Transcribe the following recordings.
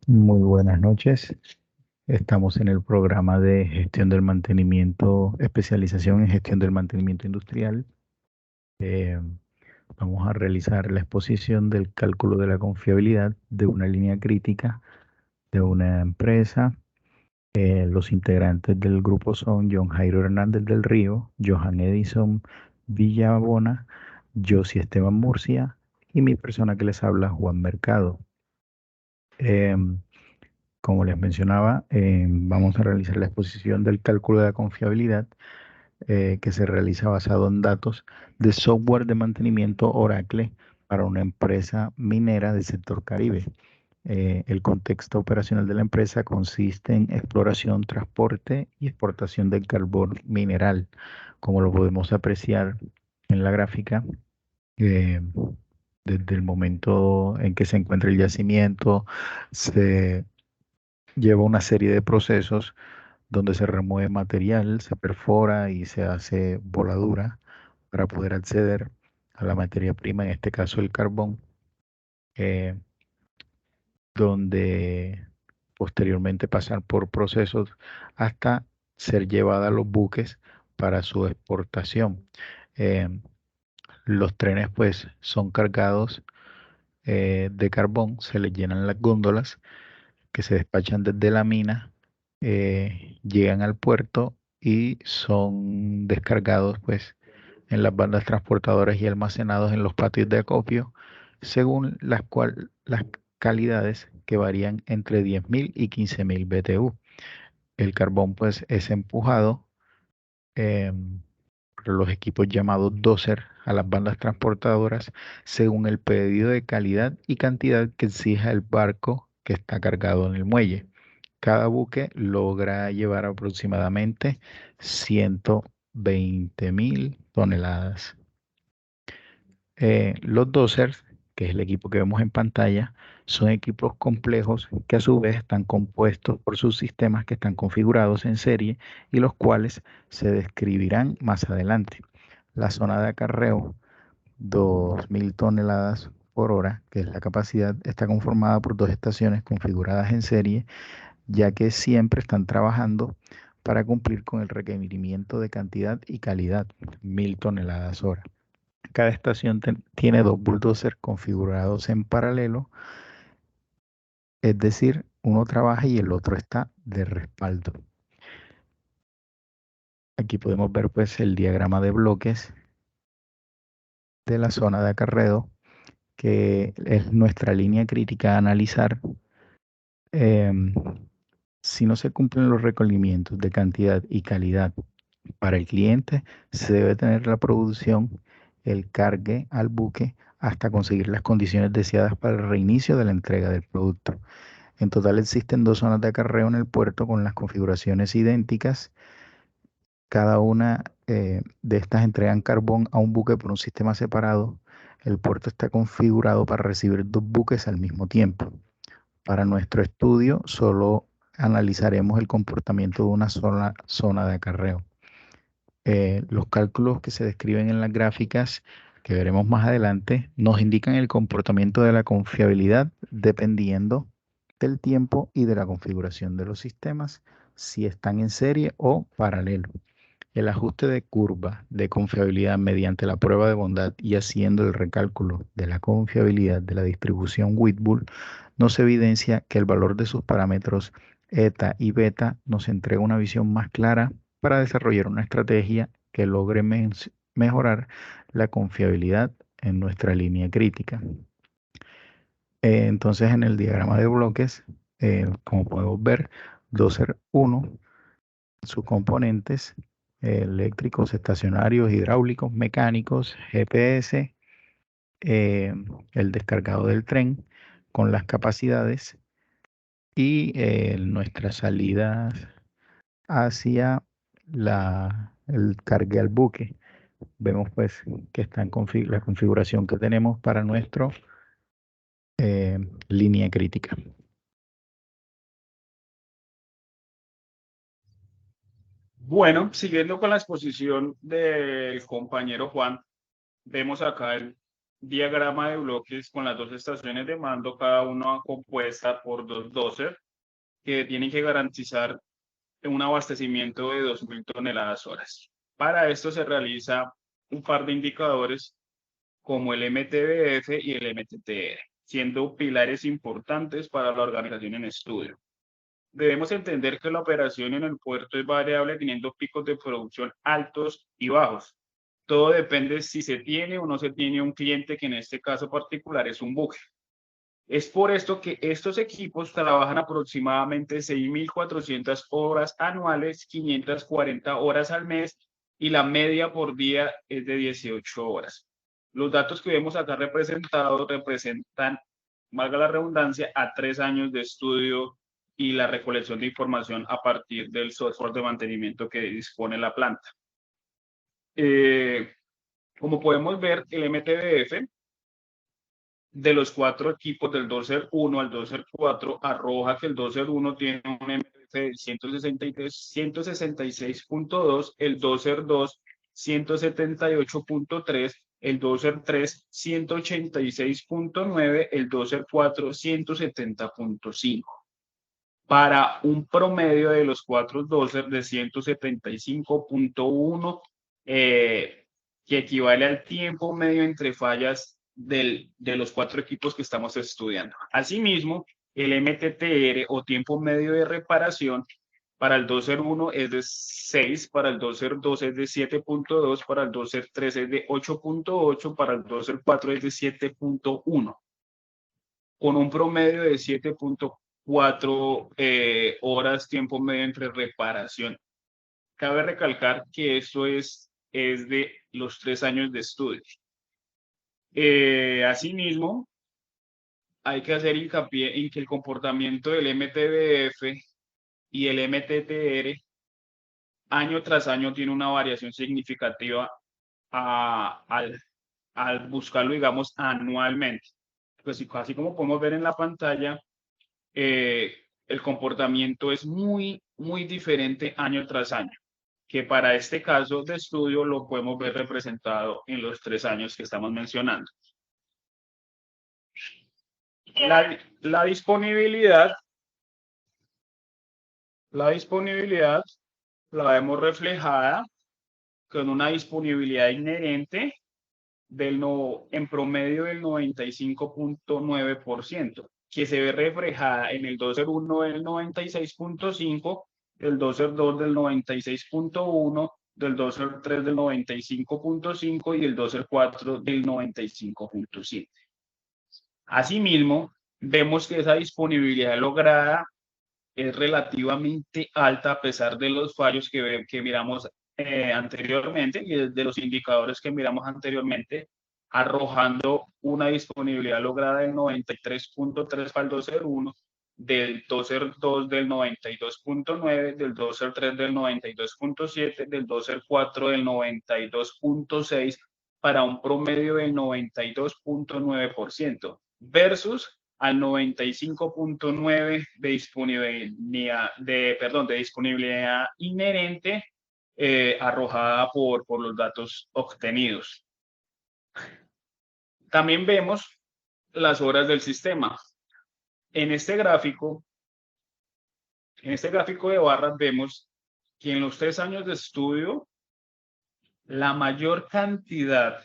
Muy buenas noches. Estamos en el programa de gestión del mantenimiento, especialización en gestión del mantenimiento industrial. Eh, Vamos a realizar la exposición del cálculo de la confiabilidad de una línea crítica de una empresa. Los integrantes del grupo son John Jairo Hernández del Río, Johan Edison Villabona, Josie Esteban Murcia y mi persona que les habla, Juan Mercado. Em, Como les mencionaba, vamos a realizar la exposición del cálculo de la confiabilidad que se realiza basado en datos de software de mantenimiento Oracle para una empresa minera del sector Caribe. El contexto operacional de la empresa consiste en exploración, transporte y exportación del carbón mineral. Como lo podemos apreciar en la gráfica, eh, desde el momento en que se encuentra el yacimiento, se lleva una serie de procesos donde se remueve material, se perfora y se hace voladura para poder acceder a la materia prima, en este caso el carbón, eh, donde posteriormente pasan por procesos hasta ser llevada a los buques para su exportación. Eh, los trenes pues son cargados de carbón, se les llenan las góndolas que se despachan desde la mina, llegan al puerto y son descargados pues en las bandas transportadoras y almacenados en los patios de acopio, según las calidades que varían entre 10.000 y 15.000 BTU. El carbón pues es empujado por los equipos llamados dozer a las bandas transportadoras según el pedido de calidad y cantidad que exija el barco que está cargado en el muelle. Cada buque logra llevar aproximadamente 120.000 toneladas. Los dosers, que es el equipo que vemos en pantalla, son equipos complejos que a su vez están compuestos por sus sistemas que están configurados en serie y los cuales se describirán más adelante. La zona de acarreo, 2.000 toneladas por hora, que es la capacidad, está conformada por dos estaciones configuradas en serie, ya que siempre están trabajando para cumplir con el requerimiento de cantidad y calidad, 1.000 toneladas hora. Cada estación tiene dos bulldozers configurados en paralelo, es decir, uno trabaja y el otro está de respaldo. Aquí podemos ver pues el diagrama de bloques de la zona de acarreo, que es nuestra línea crítica a analizar. Em, si no se cumplen los requerimientos de cantidad y calidad para el cliente, se debe tener la producción, el cargue al buque hasta conseguir las condiciones deseadas para el reinicio de la entrega del producto. En total existen dos zonas de acarreo en el puerto con las configuraciones idénticas. Cada una de estas entregan carbón a un buque por un sistema separado. El puerto está configurado para recibir dos buques al mismo tiempo. Para nuestro estudio, solo analizaremos el comportamiento de una sola zona de acarreo. Los cálculos que se describen en las gráficas que veremos más adelante nos indican el comportamiento de la confiabilidad dependiendo del tiempo y de la configuración de los sistemas, si están en serie o paralelo. El ajuste de curva de confiabilidad mediante la prueba de bondad y haciendo el recálculo de la confiabilidad de la distribución Whitbull nos evidencia que el valor de sus parámetros eta y beta nos entrega una visión más clara para desarrollar una estrategia que logre mejorar la confiabilidad en nuestra línea crítica. Entonces, en el diagrama de bloques, como podemos ver, doser 1, sus componentes eléctricos, estacionarios, hidráulicos, mecánicos, GPS, eh, el descargado del tren con las capacidades y nuestras salidas hacia el cargue al buque. Vemos pues que está en la configuración que tenemos para nuestra línea crítica. Bueno, siguiendo con la exposición del compañero Juan, vemos acá diagrama de bloques con las dos estaciones de mando, cada una compuesta por dos doser que tienen que garantizar un abastecimiento de 2.000 toneladas horas. Para esto se realiza un par de indicadores como el MTBF y el MTTR, siendo pilares importantes para la organización en estudio. Debemos entender que la operación en el puerto es variable teniendo picos de producción altos y bajos. Todo depende si se tiene o no se tiene un cliente, que en este caso particular es un buque. Es por esto que estos equipos trabajan aproximadamente 6.400 horas anuales, 540 horas al mes, y la media por día es de 18 horas. Los datos que vemos acá representados representan, valga la redundancia, a 3 años de estudio y la recolección de información a partir del software de mantenimiento que dispone la planta. Como podemos ver, el MTBF de los 4 equipos del doser 1 al doser 4 arroja que el doser 1 tiene un MTBF de 166.2, el doser 2 178.3, el doser 3 186.9, el doser 4 170.5, para un promedio de los 4 doser de 175.1, que equivale al tiempo medio entre fallas de los 4 equipos que estamos estudiando. Asimismo, el MTTR o tiempo medio de reparación para el doser 1 es de 6, para el doser 2 es de 7.2, para el doser 3 es de 8.8, para el doser 4 es de 7.1, con un promedio de 7.4 horas tiempo medio entre reparación. Cabe recalcar que esto es de los 3 años de estudio. Asimismo, hay que hacer hincapié en que el comportamiento del MTBF y el MTTR año tras año tiene una variación significativa al buscarlo, digamos, anualmente. Pues así como podemos ver en la pantalla, el comportamiento es muy, muy diferente año tras año, que para este caso de estudio lo podemos ver representado en los 3 años que estamos mencionando. La disponibilidad la vemos reflejada con una disponibilidad inherente en promedio del 95.9%, que se ve reflejada en el doser 1 del 96.5%, el doser 2 del 96.1%, del doser 3 del 95.5% y el doser 4 del 95.7%. Asimismo, vemos que esa disponibilidad lograda es relativamente alta a pesar de los fallos que miramos anteriormente y de los indicadores que miramos anteriormente, arrojando una disponibilidad lograda del 93.3 para el doser 1, del doser 2 del 92.9, del doser 3 del 92.7, del doser 4 del 92.6, para un promedio del 92.9%, versus al 95.9 de disponibilidad inherente arrojada por los datos obtenidos. También vemos las horas del sistema. En este gráfico de barras vemos que en los 3 años de estudio la mayor cantidad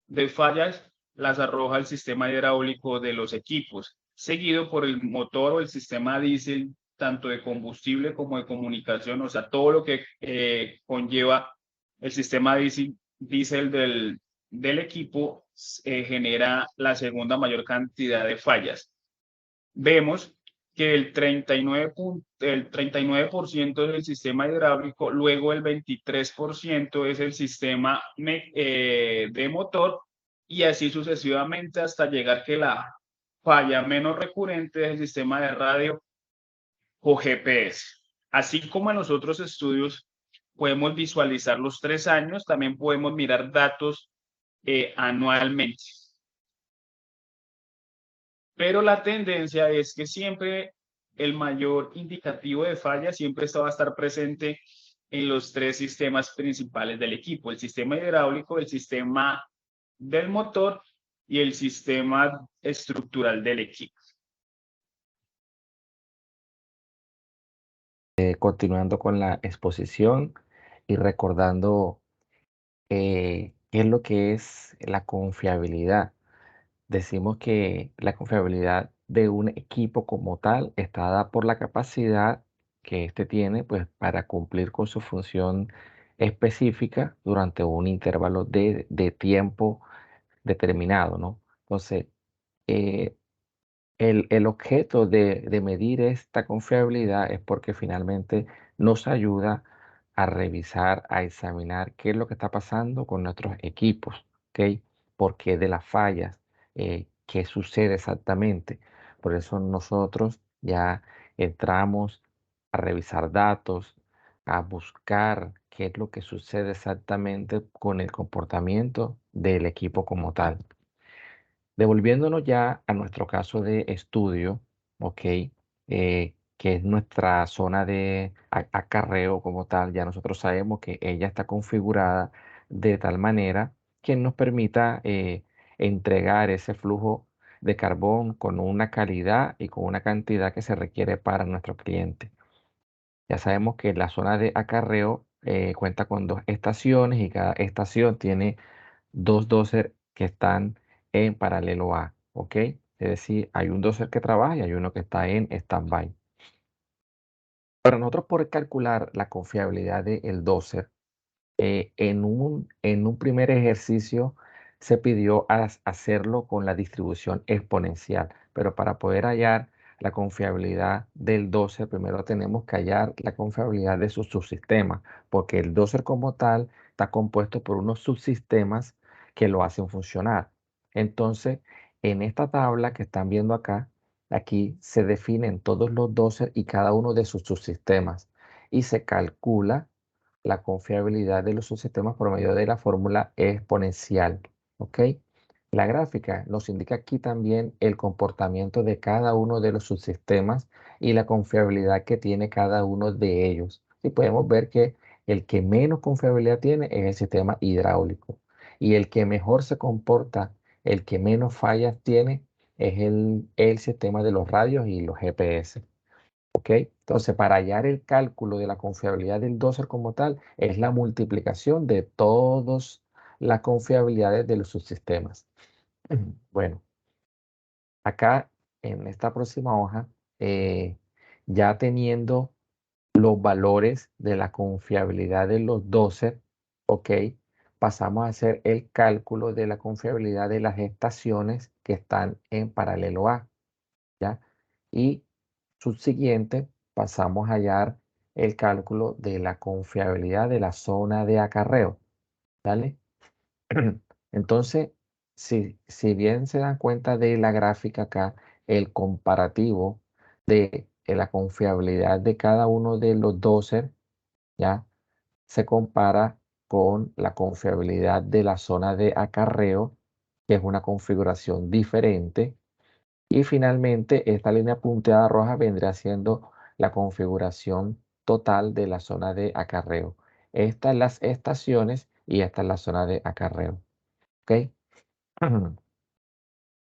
de fallas las arroja el sistema hidráulico de los equipos, seguido por el motor o el sistema diésel, tanto de combustible como de comunicación, o sea, todo lo que conlleva el sistema diésel del equipo genera la segunda mayor cantidad de fallas. Vemos que el 39% es el sistema hidráulico, luego el 23% es el sistema de motor, y así sucesivamente hasta llegar que la falla menos recurrente es el sistema de radio o GPS. Así como en los otros estudios podemos visualizar los 3 años, también podemos mirar datos anualmente. Pero la tendencia es que siempre el mayor indicativo de falla siempre va a estar presente en los 3 sistemas principales del equipo: el sistema hidráulico, el sistema del motor y el sistema estructural del equipo. Continuando con la exposición y recordando qué es lo que es la confiabilidad. Decimos que la confiabilidad de un equipo como tal está dada por la capacidad que éste tiene, pues, para cumplir con su función específica durante un intervalo de tiempo determinado, ¿no? Entonces, eh, el objeto de medir esta confiabilidad es porque finalmente nos ayuda a revisar, a examinar qué es lo que está pasando con nuestros equipos, ¿ok? ¿Por qué de las fallas? ¿Qué sucede exactamente? Por eso nosotros ya entramos a revisar datos, a buscar qué es lo que sucede exactamente con el comportamiento del equipo como tal. Devolviéndonos ya a nuestro caso de estudio, ¿ok? Que es nuestra zona de acarreo como tal, ya nosotros sabemos que ella está configurada de tal manera que nos permita entregar ese flujo de carbón con una calidad y con una cantidad que se requiere para nuestro cliente. Ya sabemos que la zona de acarreo cuenta con dos estaciones y cada estación tiene dos doser que están en paralelo a, ¿ok? Es decir, hay un doser que trabaja y hay uno que está en standby. Para nosotros poder calcular la confiabilidad del doser, en un primer ejercicio se pidió hacerlo con la distribución exponencial, pero para poder hallar la confiabilidad del doser, primero tenemos que hallar la confiabilidad de su subsistema, porque el doser como tal está compuesto por unos subsistemas que lo hacen funcionar. Entonces, en esta tabla que están viendo acá, aquí se definen todos los doser y cada uno de sus subsistemas y se calcula la confiabilidad de los subsistemas por medio de la fórmula exponencial. ¿Ok? La gráfica nos indica aquí también el comportamiento de cada uno de los subsistemas y la confiabilidad que tiene cada uno de ellos. Y podemos ver que el que menos confiabilidad tiene es el sistema hidráulico. Y el que mejor se comporta, el que menos fallas tiene, es el sistema de los radios y los GPS. ¿Ok? Entonces, para hallar el cálculo de la confiabilidad del doser como tal, es la multiplicación de todas las confiabilidades de los subsistemas. Bueno, acá en esta próxima hoja, ya teniendo los valores de la confiabilidad de los doser, ¿ok? Pasamos a hacer el cálculo de la confiabilidad de las estaciones que están en paralelo a, ¿ya? Y subsiguiente, pasamos a hallar el cálculo de la confiabilidad de la zona de acarreo. ¿Vale? Entonces, si bien se dan cuenta de la gráfica acá, el comparativo de la confiabilidad de cada uno de los doser, ¿ya? Se compara con la confiabilidad de la zona de acarreo, que es una configuración diferente. Y finalmente, esta línea punteada roja vendría siendo la configuración total de la zona de acarreo. Estas las estaciones y esta es la zona de acarreo. ¿Ok?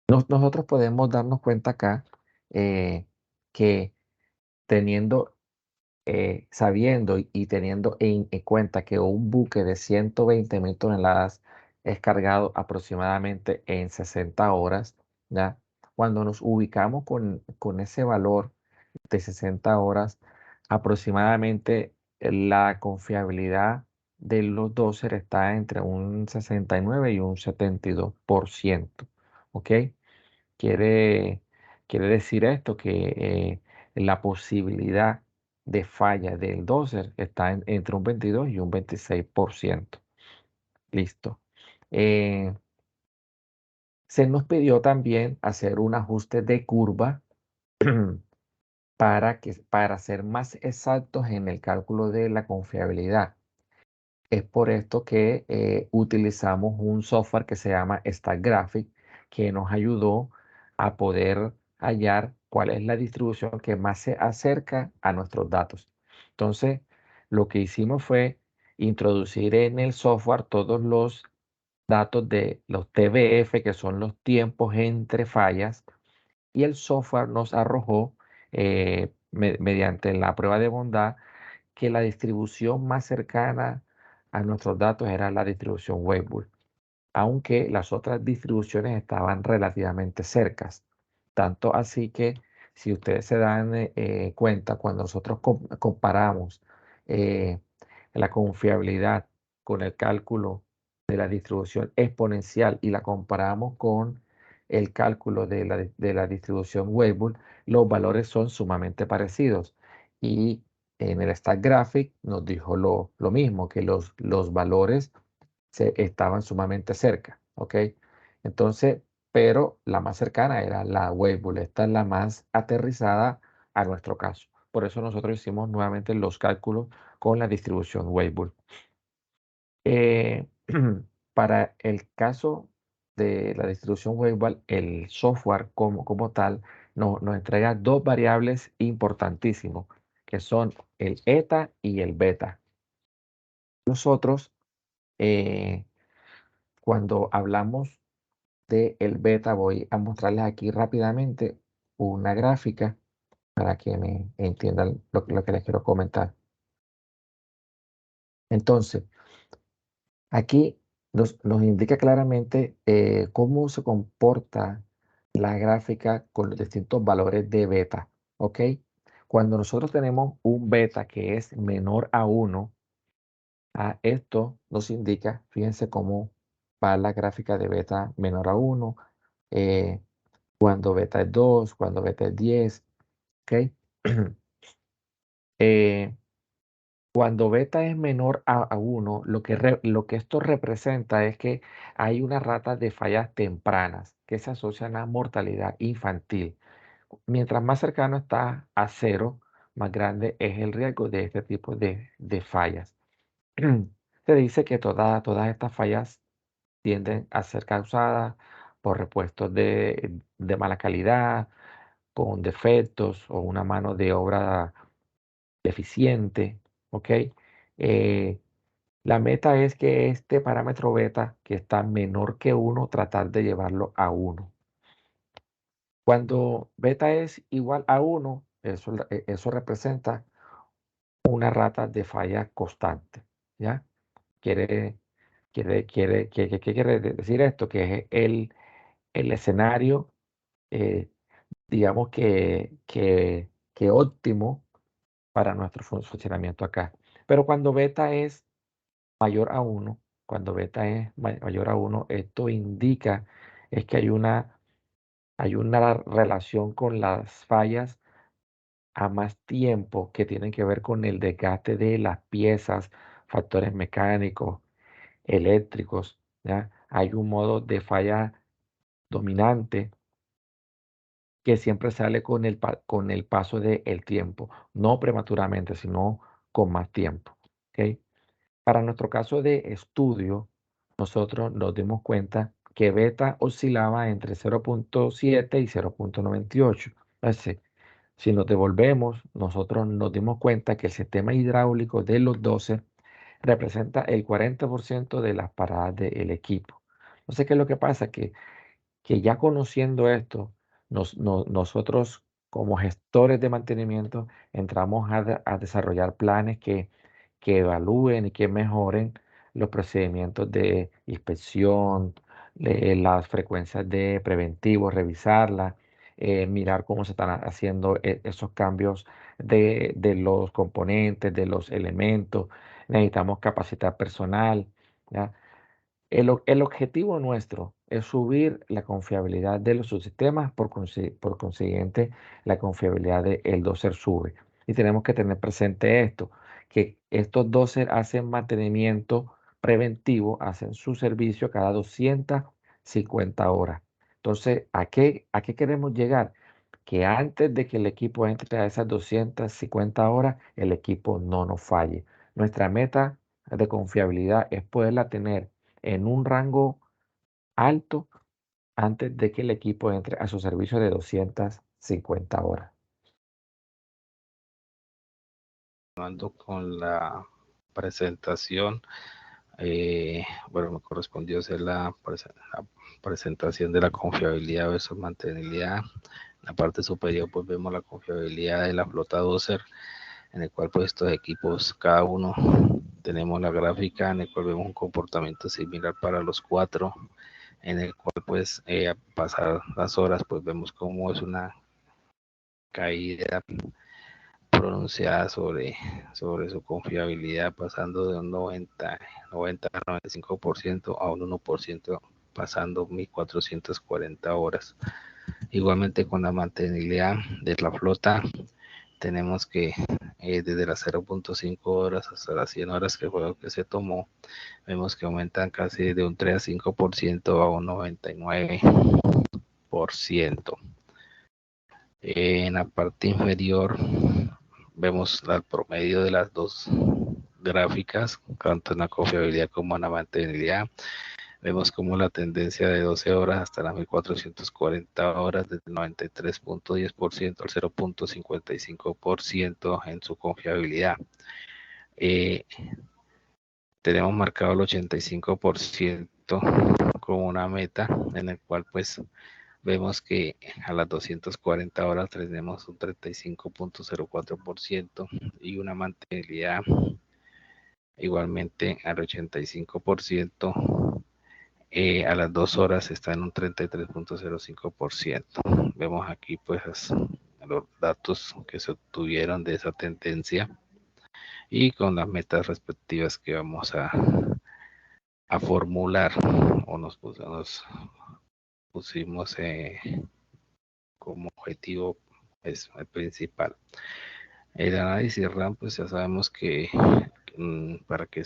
Nosotros podemos darnos cuenta acá que teniendo, sabiendo y teniendo en cuenta que un buque de 120.000 toneladas es cargado aproximadamente en 60 horas, ¿ya? Cuando nos ubicamos con ese valor de 60 horas, aproximadamente la confiabilidad de los doser está entre un 69 y un 72%. ¿Ok? Quiere, quiere decir esto que la posibilidad de falla del doser está entre un 22 y un 26%. Listo. Eh, Se nos pidió también hacer un ajuste de curva para ser más exactos en el cálculo de la confiabilidad. Es por esto que utilizamos un software que se llama StatGraphic, que nos ayudó a poder hallar cuál es la distribución que más se acerca a nuestros datos. Entonces, lo que hicimos fue introducir en el software todos los datos de los TBF, que son los tiempos entre fallas, y el software nos arrojó, mediante la prueba de bondad, que la distribución más cercana a nuestros datos era la distribución Weibull, aunque las otras distribuciones estaban relativamente cercas. Tanto así que si ustedes se dan cuenta, cuando nosotros comparamos la confiabilidad con el cálculo de la distribución exponencial y la comparamos con el cálculo de la distribución Weibull, los valores son sumamente parecidos. Y en el Stack Graphic nos dijo lo mismo, que los valores estaban sumamente cerca, ¿ok? Entonces, pero la más cercana era la Weibull. Esta es la más aterrizada a nuestro caso. Por eso nosotros hicimos nuevamente los cálculos con la distribución Weibull. Para el caso de la distribución Weibull, el software como tal nos entrega dos variables importantísimos, que son el eta y el beta. Nosotros, cuando hablamos del beta, voy a mostrarles aquí rápidamente una gráfica para que me entiendan lo que les quiero comentar. Entonces, aquí nos indica claramente cómo se comporta la gráfica con los distintos valores de beta, ¿ok? Cuando nosotros tenemos un beta que es menor a 1, esto nos indica, fíjense cómo va la gráfica de beta menor a 1, cuando beta es 2, cuando beta es 10, ¿ok? Cuando beta es menor a 1, lo que esto representa es que hay una rata de fallas tempranas que se asocian a mortalidad infantil. Mientras más cercano está a 0, más grande es el riesgo de este tipo de fallas. Se dice que todas estas fallas tienden a ser causadas por repuestos de mala calidad, con defectos o una mano de obra deficiente, ¿ok? La meta es que este parámetro beta, que está menor que 1, tratar de llevarlo a 1. Cuando beta es igual a 1, eso representa una rata de falla constante, ¿ya? ¿Qué quiere decir esto? Que es el escenario, digamos que óptimo para nuestro funcionamiento acá. Pero cuando beta es mayor a 1, cuando beta es mayor a 1, esto indica es que hay una relación con las fallas a más tiempo, que tienen que ver con el desgaste de las piezas, factores mecánicos, eléctricos, ¿ya? Hay un modo de falla dominante que siempre sale con el paso del tiempo, no prematuramente, sino con más tiempo, ¿ok? Para nuestro caso de estudio, nosotros nos dimos cuenta que beta oscilaba entre 0.7 y 0.98. Entonces, si nos devolvemos, nosotros nos dimos cuenta que el sistema hidráulico de los 12 representa el 40% de las paradas del equipo. Entonces, ¿qué es lo que pasa? Que ya conociendo esto, nosotros como gestores de mantenimiento entramos a desarrollar planes que evalúen y que mejoren los procedimientos de inspección, las frecuencias de preventivos, revisarlas, mirar cómo se están haciendo esos cambios de los componentes, de los elementos. Necesitamos capacitar personal, ¿ya? El objetivo nuestro es subir la confiabilidad de los subsistemas, por consiguiente, la confiabilidad del doser sube. Y tenemos que tener presente esto, que estos doser hacen mantenimiento preventivo, hacen su servicio cada 250 horas. Entonces, ¿a qué queremos llegar? Que antes de que el equipo entre a esas 250 horas, el equipo no nos falle. Nuestra meta de confiabilidad es poderla tener en un rango alto antes de que el equipo entre a su servicio de 250 horas. Continuando con la presentación, Bueno, me correspondió hacer la presentación de la confiabilidad versus mantenibilidad. En la parte superior pues vemos la confiabilidad de la flota doser, en el cual pues estos equipos, cada uno tenemos la gráfica en el cual vemos un comportamiento similar para los 4, en el cual pues a pasar las horas pues vemos cómo es una caída pronunciada sobre su confiabilidad, pasando de un 90 a 95% a un 1%, pasando 1440 horas. Igualmente con la mantenibilidad de la flota, tenemos que desde las 0.5 horas hasta las 100 horas, que fue lo que se tomó, vemos que aumentan casi de un 3 a 5% a un 99%. En la parte inferior vemos el promedio de las dos gráficas, tanto en la confiabilidad como en la mantenibilidad. Vemos como la tendencia de 12 horas hasta las 1440 horas, desde el 93.10% al 0.55% en su confiabilidad. Tenemos marcado el 85% como una meta, en el cual pues vemos que a las 240 horas tenemos un 35.04% y una mantenibilidad igualmente al 85%. A las 2 horas está en un 33.05%. Vemos aquí pues los datos que se obtuvieron de esa tendencia y con las metas respectivas que vamos a formular o nos pusimos como objetivo es el principal. El análisis RAM, pues ya sabemos que para que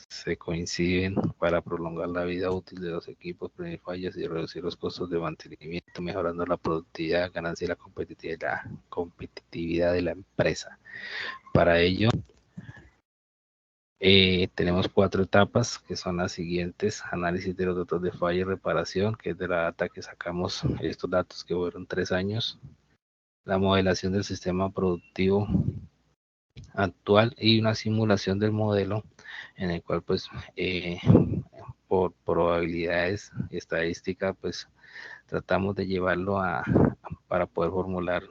se coinciden para prolongar la vida útil de los equipos, prevenir fallas y reducir los costos de mantenimiento, mejorando la productividad, ganancia y la competitividad de la empresa. Para ello, tenemos 4 etapas que son las siguientes: análisis de los datos de falla y reparación, que es de la data que sacamos, estos datos que fueron 3 años, la modelación del sistema productivo actual y una simulación del modelo, en el cual pues por probabilidades y estadística pues tratamos de llevarlo para poder formular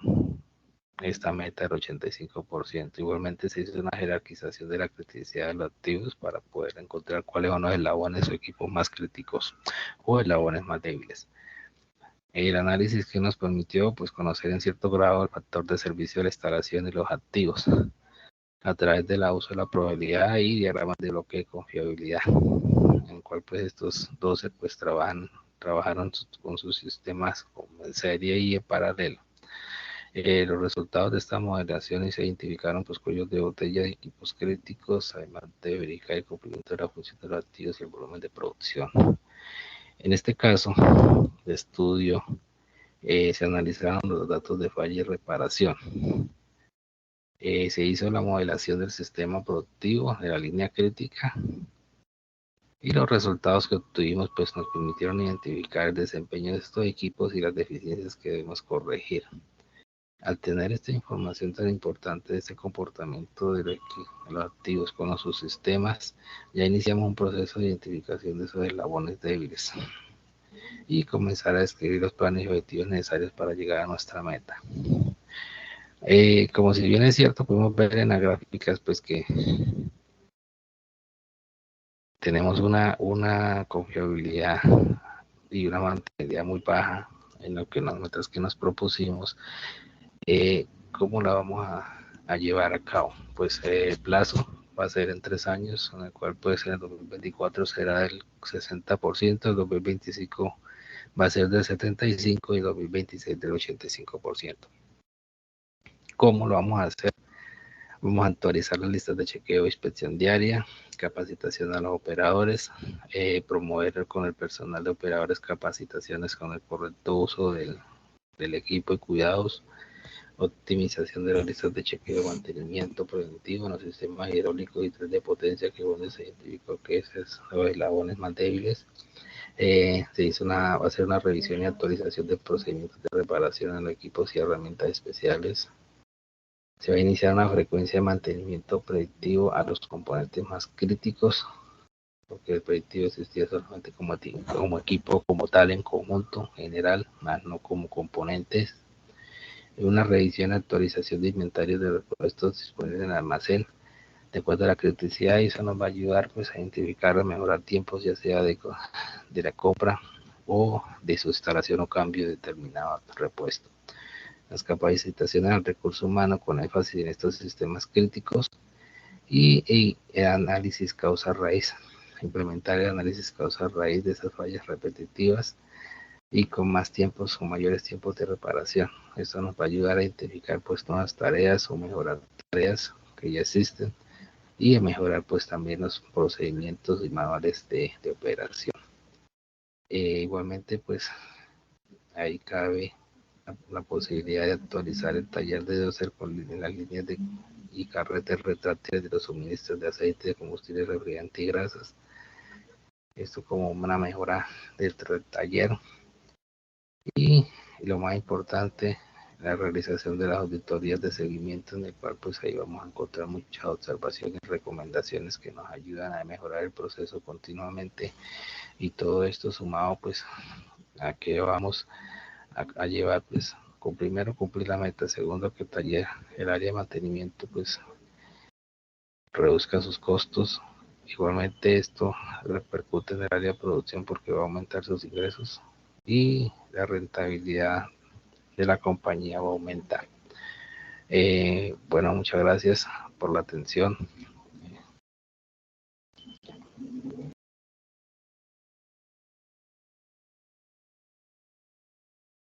esta meta del 85%. Igualmente se hizo una jerarquización de la criticidad de los activos para poder encontrar cuáles son los eslabones o equipos más críticos o eslabones más débiles. El análisis que nos permitió pues conocer en cierto grado el factor de servicio de la instalación y los activos a través del uso de la probabilidad y diagramas de bloque de confiabilidad, en el cual pues estos 12 pues trabajaron con sus sistemas en serie y en paralelo. Los resultados de esta modelación se identificaron pues cuellos de botella de equipos críticos, además de verificar el cumplimiento de la función de los activos y el volumen de producción. En este caso de estudio se analizaron los datos de falla y reparación. Se hizo la modelación del sistema productivo de la línea crítica y los resultados que obtuvimos pues nos permitieron identificar el desempeño de estos equipos y las deficiencias que debemos corregir. Al tener esta información tan importante de este comportamiento de los activos con los subsistemas, ya iniciamos un proceso de identificación de esos eslabones débiles y comenzar a describir los planes y objetivos necesarios para llegar a nuestra meta. Como si bien es cierto, podemos ver en las gráficas pues que tenemos una confiabilidad y una mantenibilidad muy baja en lo que las metas que nos propusimos. ¿Cómo la vamos a llevar a cabo? Pues el plazo va a ser en 3 años, en el cual puede ser en el 2024 será del 60%, el 2025 va a ser del 75% y el 2026 del 85%. ¿Cómo lo vamos a hacer? Vamos a actualizar las listas de chequeo e inspección diaria, capacitación a los operadores, promover con el personal de operadores capacitaciones con el correcto uso del equipo y cuidados, optimización de las listas de chequeo de mantenimiento preventivo en los sistemas hidráulicos y tren de potencia, que donde se identificó que esos son los eslabones más débiles. Va a hacer una revisión y actualización de procedimientos de reparación en los equipos y herramientas especiales. Se va a iniciar una frecuencia de mantenimiento predictivo a los componentes más críticos porque el predictivo existía solamente como equipo, como tal, en conjunto, general, más no como componentes. Una revisión y actualización de inventarios de repuestos disponibles en el almacén, de acuerdo a la criticidad, y eso nos va a ayudar pues a identificar, a mejorar tiempos, ya sea de la compra o de su instalación o cambio de determinado repuesto. Las capacitaciones al recurso humano con énfasis en estos sistemas críticos y el análisis causa raíz, implementar el análisis causa raíz de esas fallas repetitivas y con más tiempos o mayores tiempos de reparación. Esto nos va a ayudar a identificar pues nuevas tareas o mejorar tareas que ya existen y a mejorar pues también los procedimientos y manuales de operación. Igualmente pues ahí cabe la posibilidad de actualizar el taller de doser con las líneas y carretes retráctiles de los suministros de aceite, de combustible, refrigerante y grasas. Esto como una mejora del taller. Y lo más importante, la realización de las auditorías de seguimiento, en el cual pues ahí vamos a encontrar muchas observaciones y recomendaciones que nos ayudan a mejorar el proceso continuamente, y todo esto sumado pues a que vamos a llevar pues primero cumplir la meta, segundo que el área de mantenimiento pues reduzca sus costos. Igualmente esto repercute en el área de producción porque va a aumentar sus ingresos y la rentabilidad de la compañía va a aumentar. Bueno, muchas gracias por la atención.